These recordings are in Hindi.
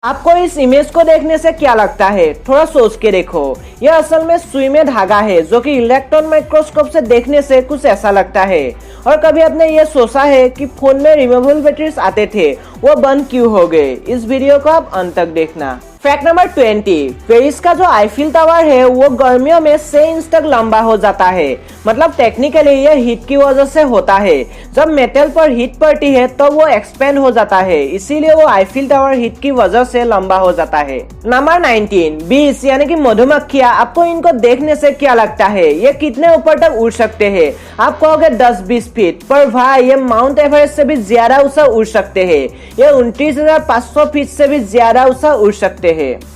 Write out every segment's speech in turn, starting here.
आपको इस इमेज को देखने से क्या लगता है? थोड़ा सोच के देखो। यह असल में सुई में धागा है जो कि इलेक्ट्रॉन माइक्रोस्कोप से देखने से कुछ ऐसा लगता है। और कभी आपने ये सोचा है कि फोन में रिमूवेबल बैटरीज आते थे, वो बंद क्यों हो गए? इस वीडियो को आप अंत तक देखना। फैक्ट नंबर 20, पेरिस का जो आईफिल टावर है वो गर्मियों में 6 इंच तक लंबा हो जाता है। मतलब टेक्निकली यह हीट की वजह से होता है। जब मेटल पर हीट पड़ती है तो वो एक्सपेंड हो जाता है, इसीलिए वो आईफिल टावर हीट की वजह से लंबा हो जाता है। नंबर 19, बीस यानी कि मधुमक्खियां। आपको इनको देखने से क्या लगता है? ये कितने ऊपर तक उड़ सकते हैं? आप कहोगे 10-20 फीट, पर भाई ये माउंट एवरेस्ट से भी ज्यादा ऊंचा उड़ सकते हैं। ये 29,500 फीट से भी ज्यादा ऊंचा उड़ सकते हैं।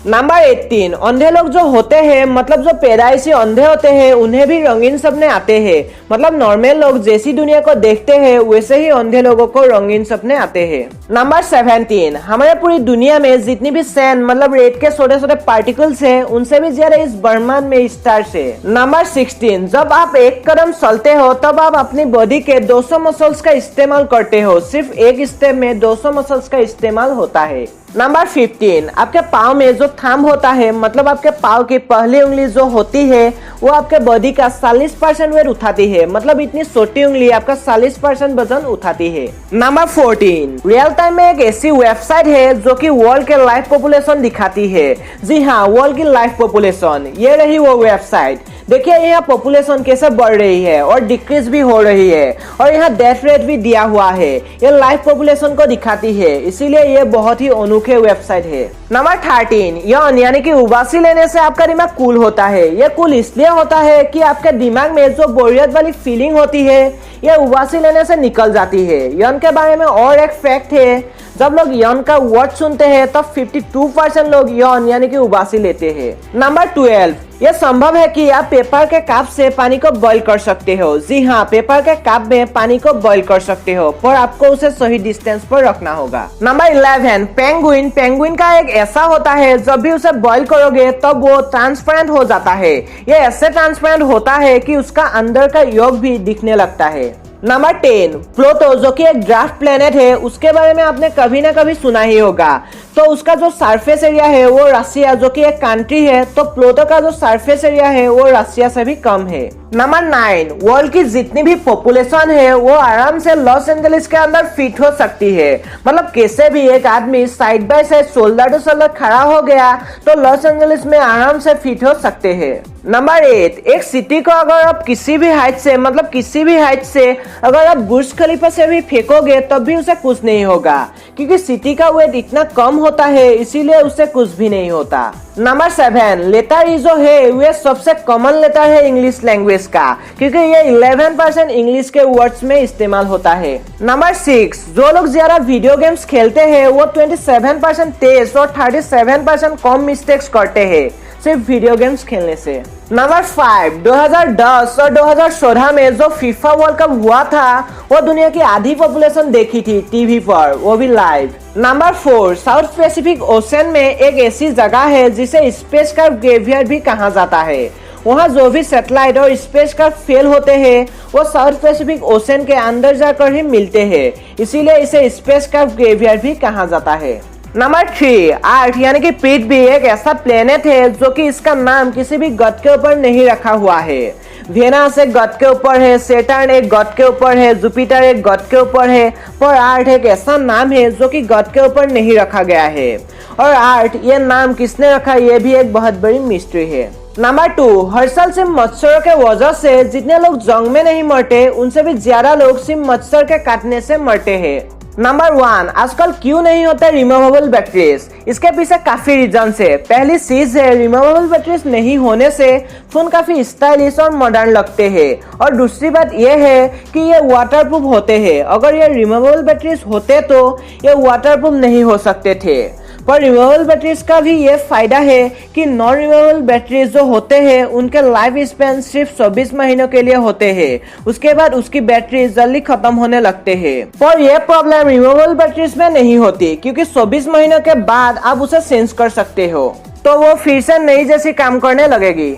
नंबर 18, अंधे लोग जो होते हैं, मतलब जो पैदाइशी अंधे होते हैं, उन्हें भी रंगीन सपने आते हैं। मतलब नॉर्मल लोग जैसी दुनिया को देखते हैं वैसे ही अंधे लोगों को रंगीन सपने आते हैं। नंबर 17, हमारे पूरी दुनिया में जितनी भी सैंड मतलब रेत के छोटे छोटे पार्टिकल्स हैं, उनसे भी ज्यादा इस ब्रह्मांड में स्टार्स है। नंबर 16, जब आप एक कदम चलते हो तब आप अपनी बॉडी के 200 मसल्स का इस्तेमाल करते हो। सिर्फ एक स्टेप में 200 मसल्स का इस्तेमाल होता है। नंबर 15, आपके पाँव में जो थंब होता है, मतलब आपके पाँव की पहली उंगली जो होती है, वो आपके बॉडी का 40% वेट उठाती है। मतलब इतनी छोटी उंगली आपका 40% वजन उठाती है। नंबर 14, रियल टाइम में एक ऐसी वेबसाइट है जो कि वर्ल्ड के लाइव पॉपुलेशन दिखाती है। जी हाँ, वर्ल्ड की लाइव पॉपुलेशन। ये रही वो वेबसाइट। देखिए यहाँ पॉपुलेशन कैसे बढ़ रही है और डिक्रीज भी हो रही है, और यहाँ डेथ रेट भी दिया हुआ है। ये लाइव पॉपुलेशन को दिखाती है, इसीलिए ये बहुत ही अनोखे वेबसाइट है। नंबर 13, यौन यानी कि उबासी लेने से आपका दिमाग कूल होता है। ये कूल इसलिए होता है कि आपके दिमाग में जो बोरियत वाली फीलिंग होती है, ये उबासी लेने से निकल जाती है। यौन के बारे में और एक फैक्ट है, जब लोग यौन का वर्ड सुनते हैं तब 52% लोग यौन यानी कि उबासी लेते हैं। नंबर 12, यह संभव है कि आप पेपर के कप से पानी को बॉईल कर सकते हो। जी हाँ, पेपर के कप में पानी को बॉईल कर सकते हो, पर आपको उसे सही डिस्टेंस पर रखना होगा। Number 11, penguin. पेंगुइन का एक ऐसा होता है, जब भी उसे बॉईल करोगे तब वो ट्रांसपेरेंट हो जाता है। ये ऐसे ट्रांसपेरेंट होता है कि उसका अंदर का योग भी दिखने लगता है। नंबर 10, प्लूटो जो कि एक ड्वार्फ प्लेनेट है, उसके बारे में आपने कभी ना कभी सुना ही होगा। तो उसका जो सरफेस एरिया है वो रसिया जो कि एक कंट्री है, तो प्लूटो का जो सरफेस एरिया है वो रसिया से भी कम है। नंबर 9, वर्ल्ड की जितनी भी पॉपुलेशन है वो आराम से लॉस एंजलिस के अंदर फिट हो सकती है। मतलब कैसे भी एक आदमी side by side shoulder to shoulder खड़ा हो गया तो लॉस एंजलिस में आराम से फिट हो सकते हैं। नंबर 8, एक सिटी को अगर आप किसी भी हाइट से, मतलब किसी भी हाइट से अगर आप बुर्ज खलीफा से भी फेंकोगे तब भी उसे कुछ नहीं होगा, क्योंकि सिटी का वेट इतना कम होता है, इसीलिए उसे कुछ भी नहीं होता। नंबर 7, लेटर ई जो है वे सबसे कॉमन लेटर है इंग्लिश लैंग्वेज का, क्योंकि ये 11% इंग्लिश के वर्ड्स में इस्तेमाल होता है। नंबर 6, जो लोग ज्यादा वीडियो गेम्स खेलते हैं वो 27% तेज और 37% कम मिस्टेक्स करते हैं सिर्फ वीडियो गेम्स खेलने से। नंबर 5, 2010 और 2016 में जो फीफा वर्ल्ड कप हुआ था वो दुनिया की आधी पॉपुलेशन देखी थी टीवी पर, वो भी live. Number 4, south Pacific ocean में एक ऐसी जगह है जिसे स्पेस का ग्रेवयार्ड भी कहा जाता है। वहाँ जो भी सैटेलाइट और स्पेस का फेल होते हैं वो साउथ पैसिफिक ओशन के अंदर जाकर ही मिलते हैं, इसीलिए इसे स्पेस का ग्रेवयार्ड भी कहा जाता है। नंबर 3, अर्थ यानी कि पृथ्वी एक ऐसा प्लेनेट है जो कि इसका नाम किसी भी गॉड के ऊपर नहीं रखा हुआ है। वेनस एक गॉड के ऊपर है, सैटर्न एक गॉड के ऊपर है, जुपिटर एक गॉड के ऊपर है, पर अर्थ एक ऐसा नाम है जो कि गॉड के ऊपर नहीं रखा गया है। और अर्थ ये नाम किसने रखा, ये भी एक बहुत बड़ी मिस्ट्री है। नंबर 2, हर साल सिर्फ मच्छरों के वजह से जितने लोग जंग में नहीं मरते, उनसे भी ज्यादा लोग सिर्फ मच्छर के काटने से मरते हैं। नंबर 1, आजकल क्यों नहीं होते रिमूवेबल बैटरीज? इसके पीछे काफी रीजन है। पहली चीज है, रिमूवेबल बैटरीज नहीं होने से फोन काफी स्टाइलिश और मॉडर्न लगते हैं। और दूसरी बात यह है कि ये वाटरप्रूफ होते हैं। अगर ये रिमूवेबल बैटरीज होते तो ये वाटरप्रूफ नहीं हो सकते थे। पर रिमूवेबल बैटरीज का भी ये फायदा है कि नॉन रिमूवेबल बैटरीज जो होते हैं उनके लाइफ स्पैन सिर्फ 24 महीनों के लिए होते हैं। उसके बाद उसकी बैटरी जल्दी खत्म होने लगते हैं। पर यह प्रॉब्लम रिमूवेबल बैटरीज में नहीं होती, क्योंकि 24 महीनों के बाद आप उसे चेंज कर सकते हो, तो वो फिर से नई जैसी काम करने लगेगी।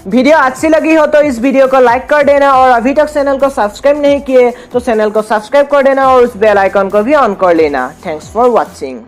वीडियो अच्छी लगी हो तो इस वीडियो को लाइक कर देना, और अभी तक चैनल को सब्सक्राइब नहीं किए तो चैनल को सब्सक्राइब कर देना और उस बेल आइकन को भी ऑन कर लेना। Thanks for watching.